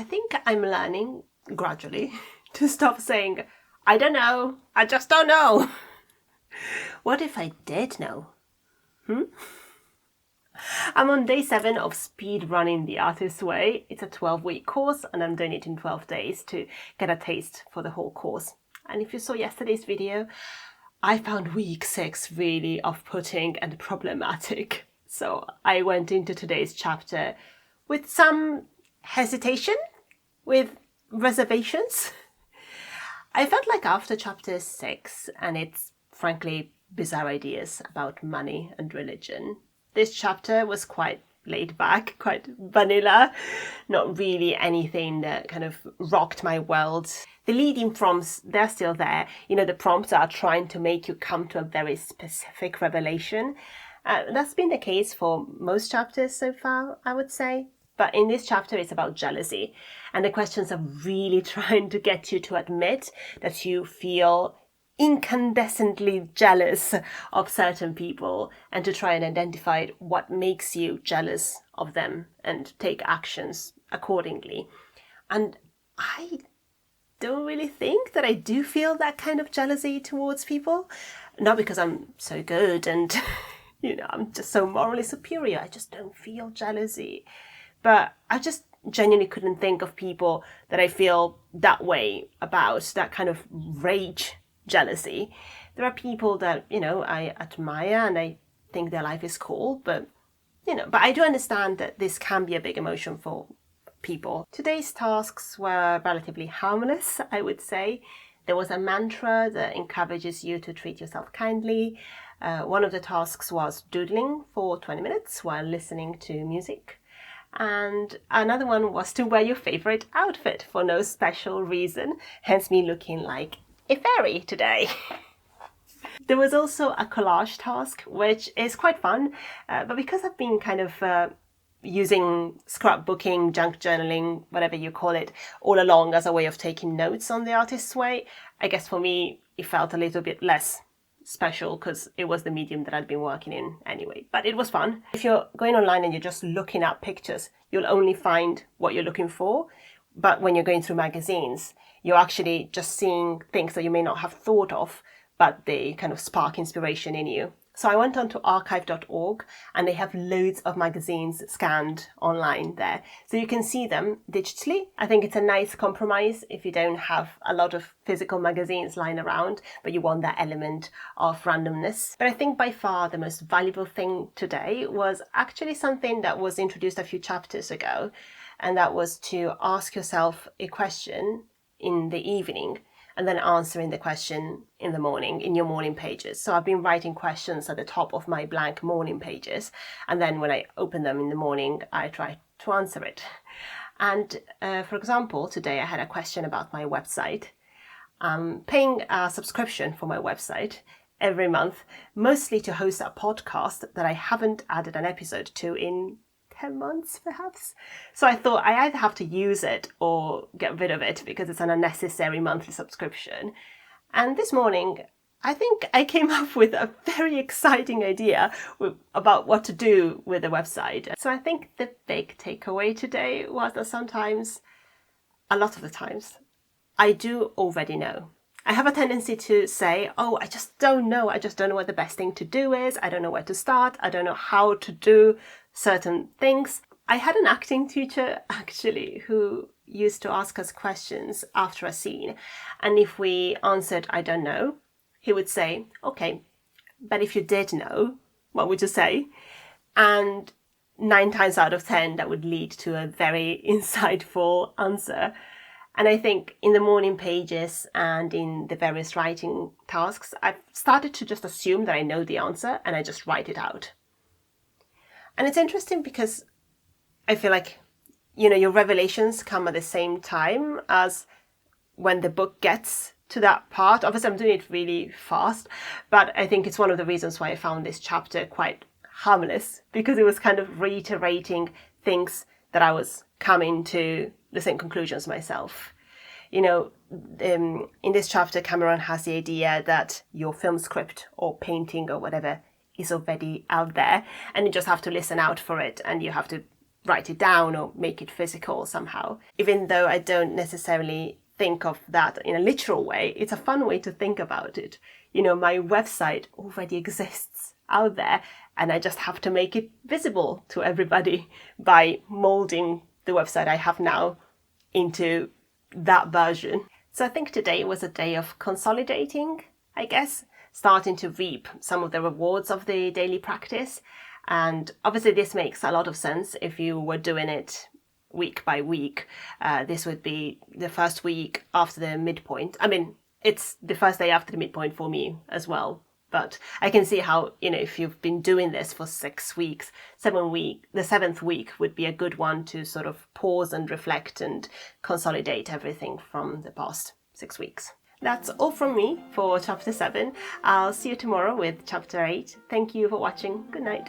I think I'm learning gradually to stop saying, I don't know, I just don't know. What if I did know? I'm on day 7 of speedrunning the artist's way. It's a 12-week course and I'm doing it in 12 days to get a taste for the whole course. And if you saw yesterday's video, I found week 6 really off-putting and problematic. So I went into today's chapter with some hesitation, with reservations. I felt like after chapter 6 and its frankly bizarre ideas about money and religion, this chapter was quite laid back, quite vanilla, not really anything that kind of rocked my world. The leading prompts, they're still there. You know, the prompts are trying to make you come to a very specific revelation. That's been the case for most chapters so far, I would say. But in this chapter, it's about jealousy. And the questions are really trying to get you to admit that you feel incandescently jealous of certain people and to try and identify what makes you jealous of them and take actions accordingly. And I don't really think that I do feel that kind of jealousy towards people. Not because I'm so good and, I'm just so morally superior. I just don't feel jealousy. But I just genuinely couldn't think of people that I feel that way about, that kind of rage jealousy. There are people that, I admire and I think their life is cool, but I do understand that this can be a big emotion for people. Today's tasks were relatively harmless, I would say. There was a mantra that encourages you to treat yourself kindly. One of the tasks was doodling for 20 minutes while listening to music. And another one was to wear your favorite outfit for no special reason, hence me looking like a fairy today. There was also a collage task, which is quite fun, but because I've been kind of using scrapbooking, junk journaling, whatever you call it, all along as a way of taking notes on the artist's way, I guess for me it felt a little bit less special because it was the medium that I'd been working in anyway. But it was fun. If you're going online and you're just looking at pictures, you'll only find what you're looking for. But when you're going through magazines, you're actually just seeing things that you may not have thought of, but they kind of spark inspiration in you. So I went on to archive.org and they have loads of magazines scanned online there. So you can see them digitally. I think it's a nice compromise if you don't have a lot of physical magazines lying around, but you want that element of randomness. But I think by far the most valuable thing today was actually something that was introduced a few chapters ago. And that was to ask yourself a question in the evening and then answering the question in the morning, in your morning pages. So I've been writing questions at the top of my blank morning pages. And then when I open them in the morning, I try to answer it. And for example, today I had a question about my website. I'm paying a subscription for my website every month, mostly to host a podcast that I haven't added an episode to in 10 months perhaps. So I thought I either have to use it or get rid of it because it's an unnecessary monthly subscription. And this morning, I think I came up with a very exciting idea about what to do with the website. So I think the big takeaway today was that sometimes, a lot of the times, I do already know. I have a tendency to say, I just don't know. I just don't know what the best thing to do is. I don't know where to start. I don't know how to do certain things. I had an acting teacher actually who used to ask us questions after a scene. And if we answered, I don't know, he would say, okay, but if you did know, what would you say? And 9 times out of 10, that would lead to a very insightful answer. And I think in the morning pages and in the various writing tasks, I've started to just assume that I know the answer and I just write it out. And it's interesting because I feel like, your revelations come at the same time as when the book gets to that part. Obviously, I'm doing it really fast, but I think it's one of the reasons why I found this chapter quite harmless, because it was kind of reiterating things that I was coming to the same conclusions myself. In this chapter, Cameron has the idea that your film script or painting or whatever is already out there and you just have to listen out for it and you have to write it down or make it physical somehow. Even though I don't necessarily think of that in a literal way, it's a fun way to think about it. You know, my website already exists out there, and I just have to make it visible to everybody by molding the website I have now into that version. So I think today was a day of consolidating, I guess, starting to reap some of the rewards of the daily practice. And obviously this makes a lot of sense if you were doing it week by week. This would be the first week after the midpoint. I mean, it's the first day after the midpoint for me as well. But I can see how, you know, if you've been doing this for 6 weeks, 7 weeks, the 7th week would be a good one to sort of pause and reflect and consolidate everything from the past 6 weeks. That's all from me for chapter 7. I'll see you tomorrow with chapter 8. Thank you for watching. Good night.